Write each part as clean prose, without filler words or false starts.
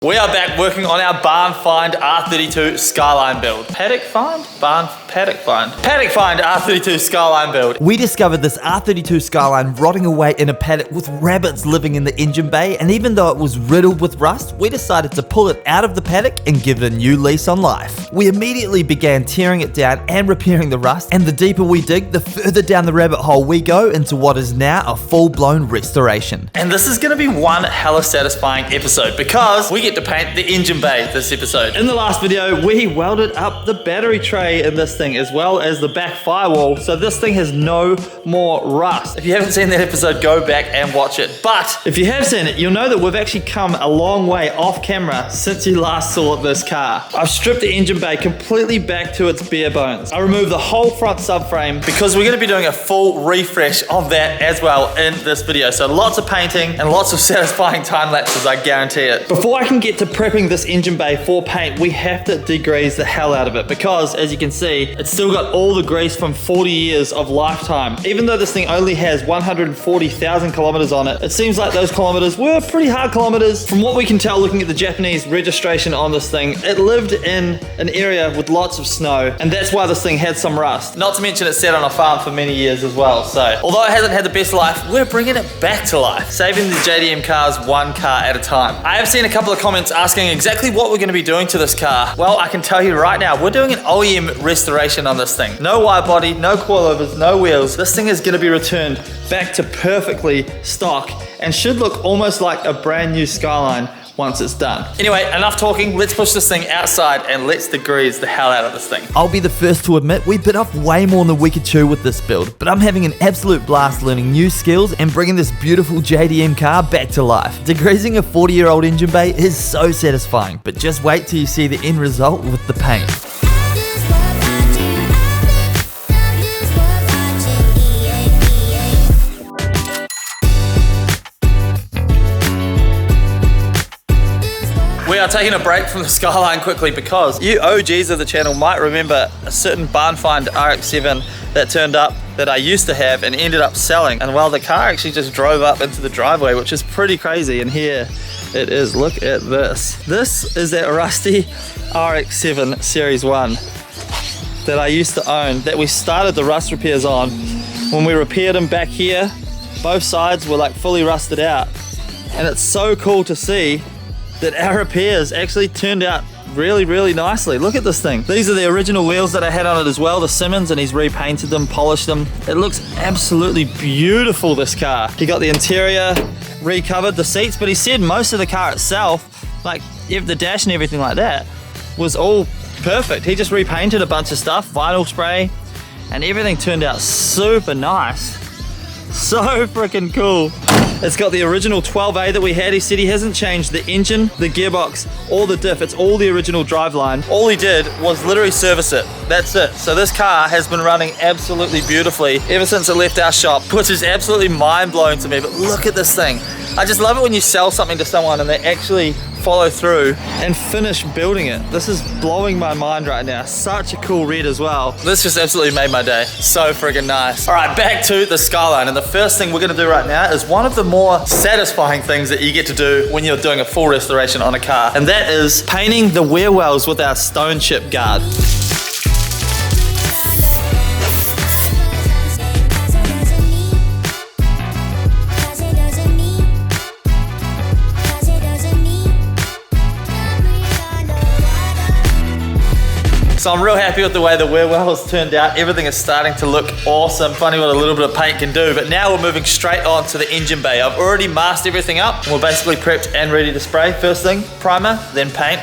We are back working on our barn find R32 Skyline build. Paddock find? Paddock find R32 Skyline build. We discovered this R32 Skyline rotting away in a paddock with rabbits living in the engine bay, and even though it was riddled with rust, we decided to pull it out of the paddock and give it a new lease on life. We immediately began tearing it down and repairing the rust, and the deeper we dig, the further down the rabbit hole we go into what is now a full-blown restoration. And this is going to be one hella satisfying episode because we get to paint the engine bay this episode. In the last video, we welded up the battery tray in this thing as well as the back firewall, so this thing has no more rust. If you haven't seen that episode, go back and watch it. But if you have seen it, you'll know that we've actually come a long way off camera since you last saw this car. I've stripped the engine bay completely back to its bare bones. I removed the whole front subframe because we're going to be doing a full refresh of that as well in this video. So lots of painting and lots of satisfying time lapses, I guarantee it. Before I can get to prepping this engine bay for paint, we have to degrease the hell out of it because, as you can see, it's still got all the grease from 40 years of lifetime. Even though this thing only has 140,000 kilometers on it, it seems like those kilometers were pretty hard kilometers. From what we can tell looking at the Japanese registration on this thing, it lived in an area with lots of snow, and that's why this thing had some rust. Not to mention it sat on a farm for many years as well, so although it hasn't had the best life, we're bringing it back to life, saving the JDM cars one car at a time. I have seen a couple of comments asking exactly what we're going to be doing to this car. Well, I can tell you right now, we're doing an OEM restoration on this thing. No wide body, no coilovers, no wheels. This thing is going to be returned back to perfectly stock and should look almost like a brand new Skyline once it's done. Anyway, enough talking. Let's push this thing outside and let's degrease the hell out of this thing. I'll be the first to admit we bit off way more than we could chew with this build, but I'm having an absolute blast learning new skills and bringing this beautiful JDM car back to life. Degreasing a 40-year-old engine bay is so satisfying, but just wait till you see the end result with the paint. We are taking a break from the Skyline quickly because you OGs of the channel might remember a certain barn find RX-7 that turned up that I used to have and ended up selling. And well, the car actually just drove up into the driveway, which is pretty crazy. And here it is. Look at this. This is that rusty RX-7 Series 1 that I used to own, that we started the rust repairs on. When we repaired them back here, both sides were like fully rusted out. And it's so cool to see that our repairs actually turned out really, really nicely. Look at this thing. These are the original wheels that I had on it as well, the Simmons, and he's repainted them, polished them. It looks absolutely beautiful, this car. He got the interior recovered, the seats, but he said most of the car itself, like the dash and everything like that, was all perfect. He just repainted a bunch of stuff, vinyl spray, and everything turned out super nice. So freaking cool. It's got the original 12A that we had. He said he hasn't changed the engine, the gearbox, or the diff. It's all the original driveline. All he did was literally service it. That's it. So this car has been running absolutely beautifully ever since it left our shop, which is absolutely mind-blowing to me. But look at this thing. I just love it when you sell something to someone and they actually follow through and finish building it. This is blowing my mind right now. Such a cool red as well. This just absolutely made my day. So friggin' nice. All right, back to the Skyline. And the first thing we're gonna do right now is one of the more satisfying things that you get to do when you're doing a full restoration on a car. And that is painting the wear wells with our stone chip guard. So I'm real happy with the way the wear wells turned out. Everything is starting to look awesome. Funny what a little bit of paint can do, but now we're moving straight on to the engine bay. I've already masked everything up. We're basically prepped and ready to spray. First thing, primer, then paint.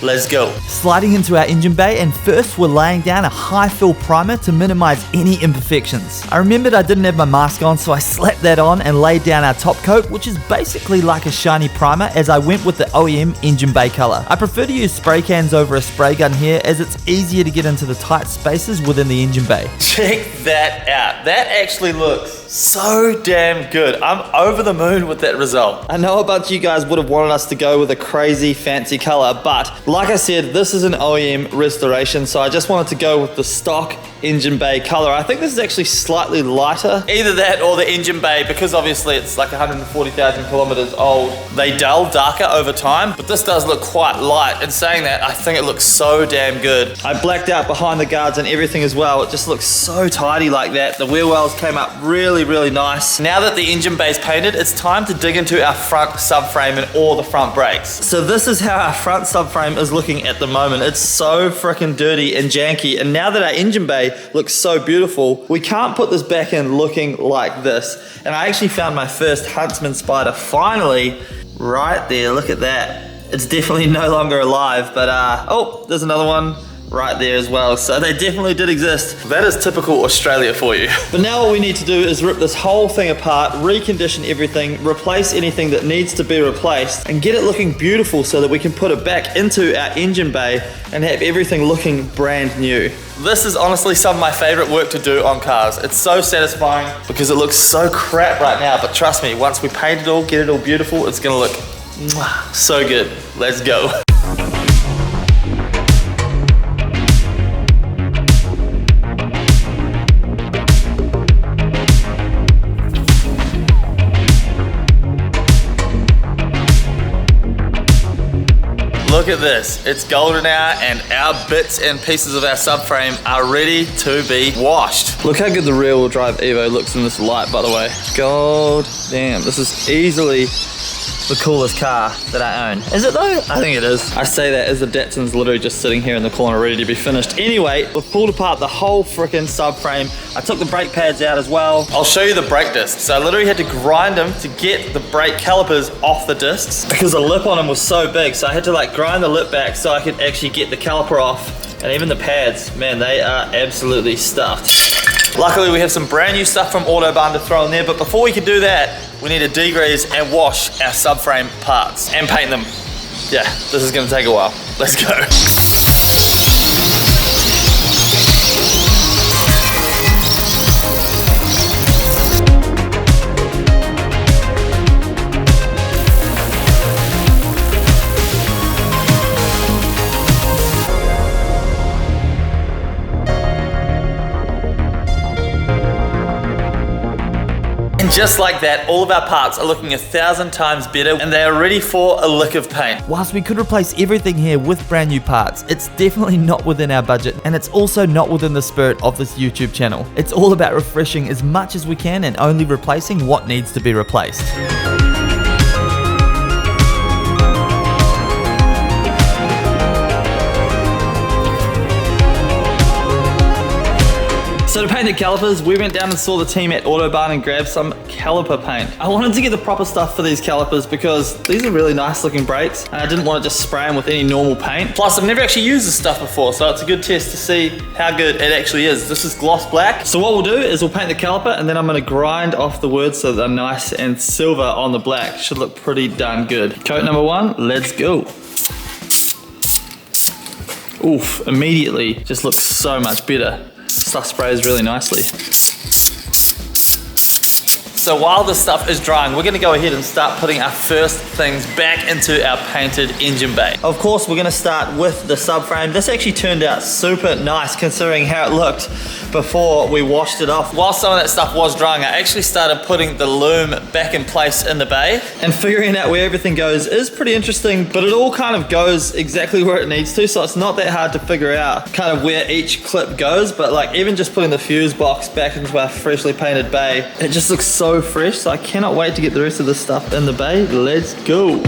Let's go. Sliding into our engine bay, and first we're laying down a high fill primer to minimize any imperfections. I remembered I didn't have my mask on, so I slapped that on and laid down our top coat, which is basically like a shiny primer, as I went with the OEM engine bay color. I prefer to use spray cans over a spray gun here, as it's easier to get into the tight spaces within the engine bay. Check that out. That actually looks so damn good. I'm over the moon with that result. I know a bunch of you guys would have wanted us to go with a crazy fancy color, but Like I said, this is an OEM restoration, so I just wanted to go with the stock engine bay color. I think this is actually slightly lighter. Either that or the engine bay, because obviously it's like 140,000 kilometers old. They dull darker over time, but this does look quite light. In saying that, I think it looks so damn good. I blacked out behind the guards and everything as well. It just looks so tidy like that. The wheel wells came up really, really nice. Now that the engine bay is painted, it's time to dig into our front subframe and all the front brakes. So this is how our front subframe is looking at the moment. It's so freaking dirty and janky, and now that our engine bay looks so beautiful, we can't put this back in looking like this. And I actually found my first Huntsman spider finally right there. Look at that. It's definitely no longer alive, but oh, there's another one right there as well. So they definitely did exist. That is typical Australia for you. But now what we need to do is rip this whole thing apart, recondition everything, replace anything that needs to be replaced, and get it looking beautiful so that we can put it back into our engine bay and have everything looking brand new. This is honestly some of my favorite work to do on cars. It's so satisfying because it looks so crap right now, but trust me, once we paint it all, get it all beautiful, it's gonna look so good. Let's go. Look at this, it's golden hour and our bits and pieces of our subframe are ready to be washed. Look how good the rear wheel drive Evo looks in this light, by the way. God damn, this is easily the coolest car that I own. Is it though? I think it is. I say that as the Datsun's literally just sitting here in the corner ready to be finished. Anyway, we've pulled apart the whole frickin' subframe. I took the brake pads out as well. I'll show you the brake discs. So I literally had to grind them to get the brake calipers off the discs because the lip on them was so big. So I had to like grind the lip back so I could actually get the caliper off. And even the pads, man, they are absolutely stuffed. Luckily, we have some brand new stuff from Autobahn to throw in there, but before we can do that, we need to degrease and wash our subframe parts and paint them. Yeah, this is gonna take a while. Let's go. Just like that, all of our parts are looking 1,000 times better and they are ready for a lick of paint. Whilst we could replace everything here with brand new parts, it's definitely not within our budget, and it's also not within the spirit of this YouTube channel. It's all about refreshing as much as we can and only replacing what needs to be replaced. So to paint the calipers, we went down and saw the team at Autobahn and grabbed some caliper paint. I wanted to get the proper stuff for these calipers because these are really nice looking brakes and I didn't want to just spray them with any normal paint. Plus I've never actually used this stuff before, so it's a good test to see how good it actually is. This is gloss black. So what we'll do is we'll paint the caliper and then I'm going to grind off the words so they're nice and silver on the black. Should look pretty darn good. Coat number one, let's go. Oof, immediately just looks so much better. Stuff sprays really nicely. So while this stuff is drying, we're gonna go ahead and start putting our first things back into our painted engine bay. Of course, we're gonna start with the subframe. This actually turned out super nice considering how it looked before we washed it off. While some of that stuff was drying, I actually started putting the loom back in place in the bay. And figuring out where everything goes is pretty interesting, but it all kind of goes exactly where it needs to, so it's not that hard to figure out kind of where each clip goes, but like even just putting the fuse box back into our freshly painted bay, it just looks so fresh, so I cannot wait to get the rest of this stuff in the bay. Let's go.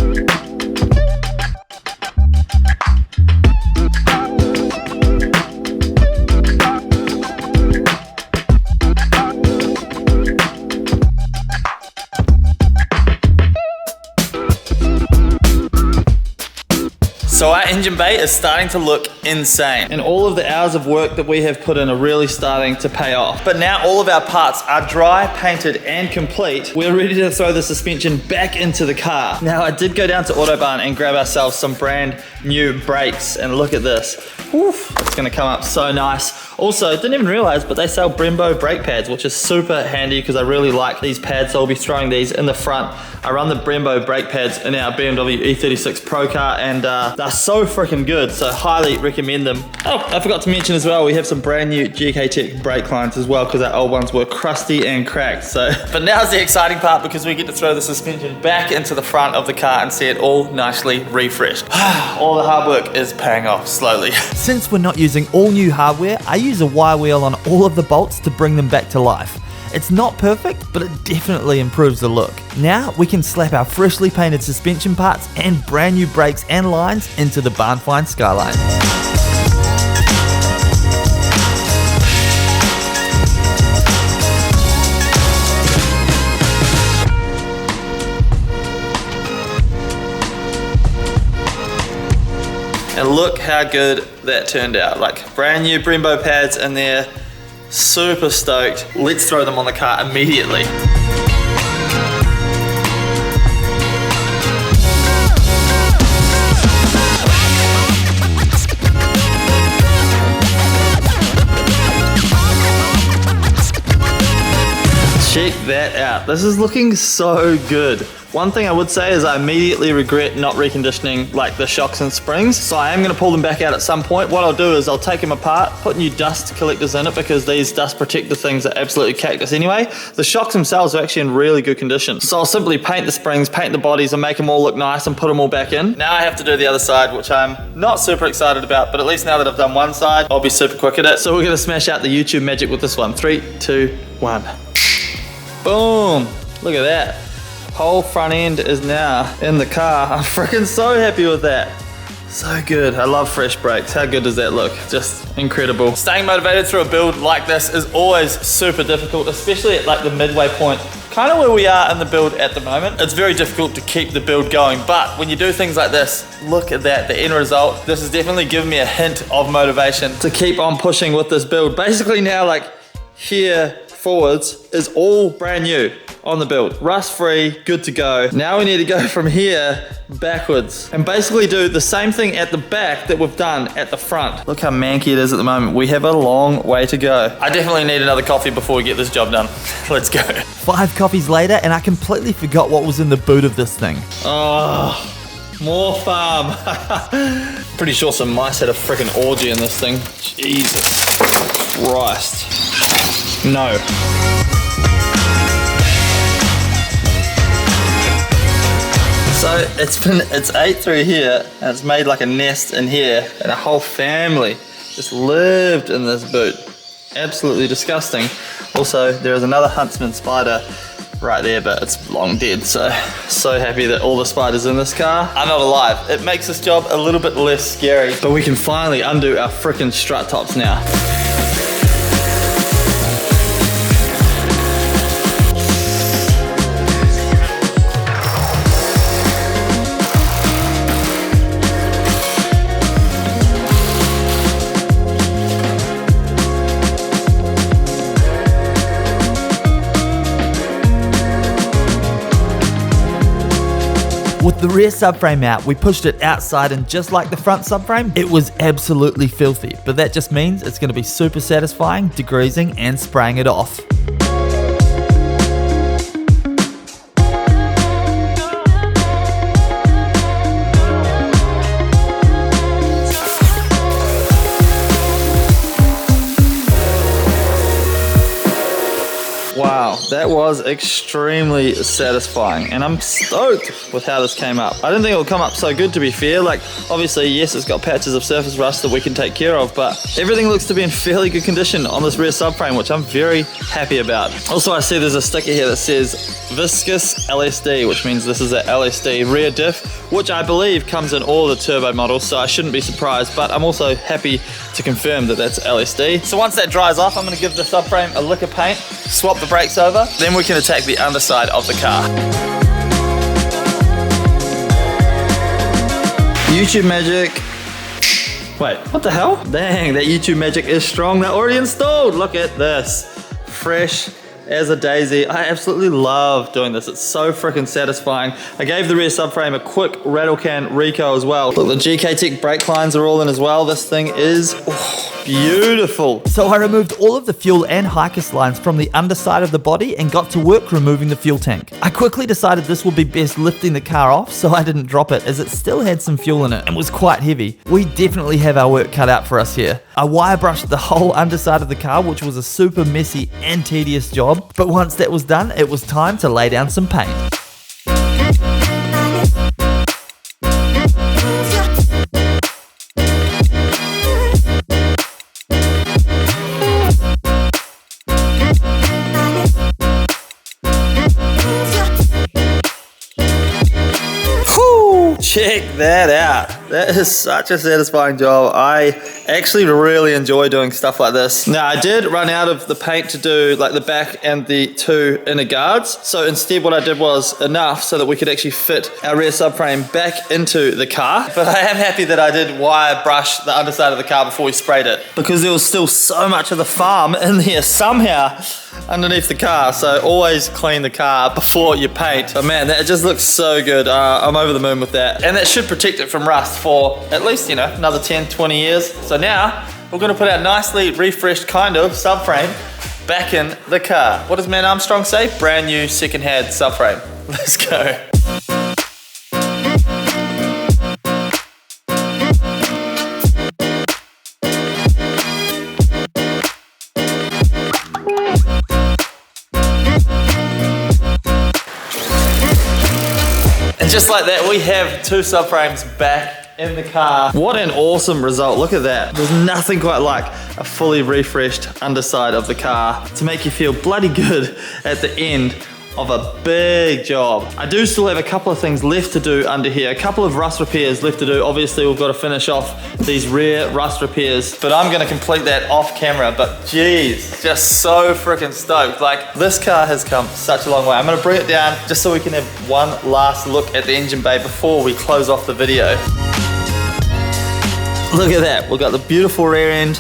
So our engine bay is starting to look insane. And all of the hours of work that we have put in are really starting to pay off. But now all of our parts are dry, painted, and complete. We're ready to throw the suspension back into the car. Now I did go down to Autobahn and grab ourselves some brand new brakes, and look at this. Oof, it's gonna come up so nice. Also, didn't even realize, but they sell Brembo brake pads, which is super handy because I really like these pads, so I'll be throwing these in the front. I run the Brembo brake pads in our BMW E36 Pro car, and they're so freaking good, so highly recommend them. Oh, I forgot to mention as well, we have some brand new GK Tech brake lines as well, because our old ones were crusty and cracked. So, but now's the exciting part, because we get to throw the suspension back into the front of the car and see it all nicely refreshed. All the hard work is paying off slowly. Since we're not using all new hardware, I use a wire wheel on all of the bolts to bring them back to life. It's not perfect, but it definitely improves the look. Now we can slap our freshly painted suspension parts and brand new brakes and lines into the barn-find Skyline. And look how good that turned out. Like brand new Brembo pads in there. Super stoked. Let's throw them on the car immediately. Check that out. This is looking so good. One thing I would say is I immediately regret not reconditioning like the shocks and springs, so I am going to pull them back out at some point. What I'll do is I'll take them apart, put new dust collectors in it, because these dust protector things are absolutely cactus anyway. The shocks themselves are actually in really good condition, so I'll simply paint the springs, paint the bodies, and make them all look nice and put them all back in. Now I have to do the other side, which I'm not super excited about, but at least now that I've done one side, I'll be super quick at it. So we're going to smash out the YouTube magic with this one. 3, 2, 1. Boom! Look at that. Whole front end is now in the car. I'm freaking so happy with that. So good. I love fresh brakes. How good does that look? Just incredible. Staying motivated through a build like this is always super difficult, especially at like the midway point, kind of where we are in the build at the moment. It's very difficult to keep the build going, but when you do things like this, look at that, the end result. This has definitely given me a hint of motivation to keep on pushing with this build. Basically now, like here forwards is all brand new on the build. Rust free, good to go. Now we need to go from here backwards and basically do the same thing at the back that we've done at the front. Look how manky it is at the moment. We have a long way to go. I definitely need another coffee before we get this job done. Let's go. 5 coffees later and I completely forgot what was in the boot of this thing. Oh, more farm. Pretty sure some mice had a freaking orgy in this thing. Jesus Christ. No. So it's ate through here and it's made like a nest in here, and a whole family just lived in this boot. Absolutely disgusting. Also, there is another huntsman spider right there, but it's long dead. So happy that all the spiders in this car are not alive. It makes this job a little bit less scary, but we can finally undo our frickin' strut tops now. With the rear subframe out, we pushed it outside, and just like the front subframe, it was absolutely filthy. But that just means it's going to be super satisfying degreasing and spraying it off. Wow, that was extremely satisfying, and I'm stoked with how this came up. I didn't think it would come up so good, to be fair. Like, obviously, yes, it's got patches of surface rust that we can take care of, but everything looks to be in fairly good condition on this rear subframe, which I'm very happy about. Also, I see there's a sticker here that says viscous LSD, which means this is a LSD rear diff, which I believe comes in all the turbo models, so I shouldn't be surprised, but I'm also happy to confirm that that's LSD. So once that dries off, I'm going to give the subframe a lick of paint, swap the brakes over, then we can attack the underside of the car. YouTube magic. Wait, what the hell? Dang, that YouTube magic is strong. They're already installed. Look at this. Fresh as a daisy. I absolutely love doing this. It's so freaking satisfying. I gave the rear subframe a quick rattle can reco as well. Look, the GK Tech brake lines are all in as well. This thing is beautiful. So I removed all of the fuel and Hikus lines from the underside of the body and got to work removing the fuel tank. I quickly decided this would be best lifting the car off so I didn't drop it, as it still had some fuel in it and was quite heavy. We definitely have our work cut out for us here. I wire brushed the whole underside of the car, which was a super messy and tedious job, but once that was done, it was time to lay down some paint. Check that out. That is such a satisfying job. I actually really enjoy doing stuff like this. Now, I did run out of the paint to do like the back and the two inner guards. So instead what I did was enough so that we could actually fit our rear subframe back into the car. But I am happy that I did wire brush the underside of the car before we sprayed it, because there was still so much of the farm in there somehow underneath the car. So always clean the car before you paint. But man, that just looks so good. I'm over the moon with that. And that should protect it from rust for at least, you know, another 10, 20 years. So now we're gonna put our nicely refreshed kind of subframe back in the car. What does Man Armstrong say? Brand new second-hand subframe. Let's go. And just like that, we have two subframes back in the car. What an awesome result. Look at that. There's nothing quite like a fully refreshed underside of the car to make you feel bloody good at the end of a big job. I do still have a couple of things left to do under here. A couple of rust repairs left to do. Obviously, we've got to finish off these rear rust repairs, but I'm gonna complete that off camera. But geez, just so freaking stoked. Like, this car has come such a long way. I'm gonna bring it down just so we can have one last look at the engine bay before we close off the video. Look at that. We've got the beautiful rear end,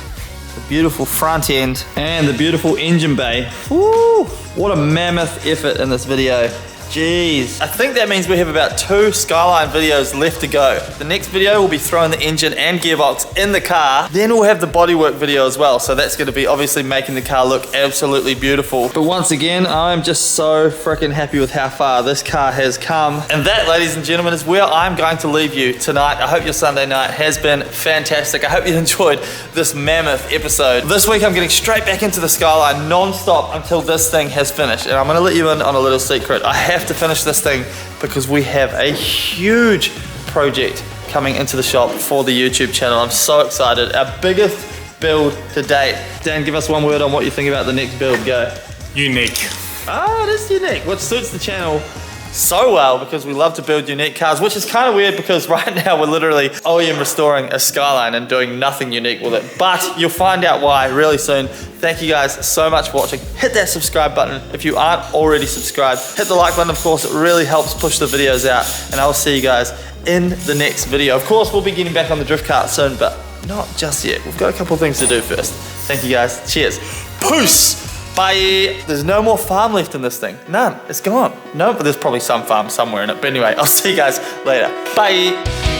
the beautiful front end, and the beautiful engine bay. Woo! What a mammoth effort in this video. Jeez. I think that means we have about 2 Skyline videos left to go. The next video will be throwing the engine and gearbox in the car. Then we'll have the bodywork video as well. So that's gonna be obviously making the car look absolutely beautiful. But once again, I'm just so freaking happy with how far this car has come. And that, ladies and gentlemen, is where I'm going to leave you tonight. I hope your Sunday night has been fantastic. I hope you enjoyed this mammoth episode. This week I'm getting straight back into the Skyline non-stop until this thing has finished. And I'm gonna let you in on a little secret. I have to finish this thing because we have a huge project coming into the shop for the YouTube channel. I'm so excited. Our biggest build to date. Dan, give us one word on what you think about the next build. Go. Unique. Ah, it is unique, which suits the channel so well because we love to build unique cars, which is kind of weird because right now we're literally OEM restoring a Skyline and doing nothing unique with it. But you'll find out why really soon. Thank you guys so much for watching. Hit that subscribe button if you aren't already subscribed. Hit the like button, of course. It really helps push the videos out. And I will see you guys in the next video. Of course, we'll be getting back on the drift kart soon, but not just yet. We've got a couple of things to do first. Thank you guys. Cheers. Peace. Bye. There's no more farm left in this thing. None. It's gone. No, but there's probably some farm somewhere in it. But anyway, I'll see you guys later. Bye.